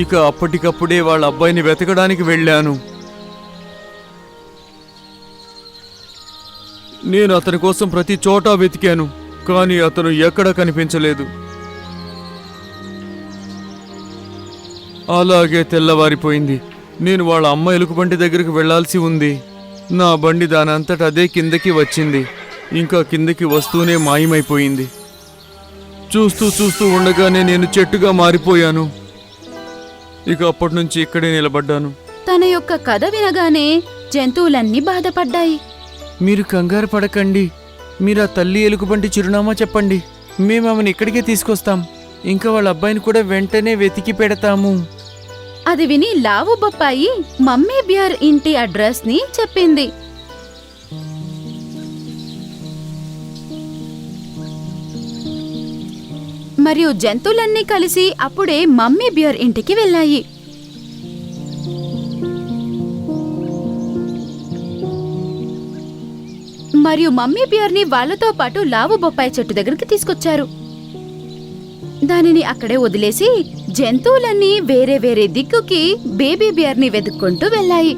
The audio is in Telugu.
ఇక అప్పటికప్పుడే వాళ్ళ అబ్బాయిని వెతకడానికి వెళ్ళాను. నేను అతని కోసం ప్రతి చోటా వెతికాను, కానీ అతను ఎక్కడా కనిపించలేదు. అలాగే తెల్లవారిపోయింది. నేను వాళ్ళ అమ్మ ఎలుకబంటి దగ్గరికి వెళ్లాల్సి ఉంది. నా బండి దానంతట అదే కిందకి వచ్చింది. ఇంకా కిందకి వస్తూనే మాయమైపోయింది. చూస్తూ చూస్తూ ఉండగానే నేను చెట్టుగా మారిపోయాను. ఇక అప్పటి నుంచి ఇక్కడే నిలబడ్డాను. తన యొక్క కథ వినగానే జంతువులన్నీ బాధపడ్డాయి. మీరు కంగారు పడకండి. మీరు ఆ తల్లి ఎలుకబంటి చిరునామా చెప్పండి, మేము ఆమెను ఇక్కడికే తీసుకొస్తాం. ఇంకా వాళ్ళ అబ్బాయిని కూడా వెంటనే వెతికి పెడతాము. అది విని లావు బొప్పాయి మమ్మీ బియర్ ఇంటి అడ్రస్ ని చెప్పింది. మరియు జంతువులన్నీ కలిసి అప్పుడే మమ్మీ బియర్ ఇంటికి వెళ్ళాయి. మరియు మమ్మీ బియర్ ని వాళ్లతో పాటు లావు బొప్పాయి చెట్టు దగ్గరికి తీసుకొచ్చారు. దానిని అక్కడే వదిలేసి జంతువులన్నీ వేరే వేరే దిక్కుకి బేబీ బియర్ ని వెతుక్కుంటూ వెళ్ళాయి.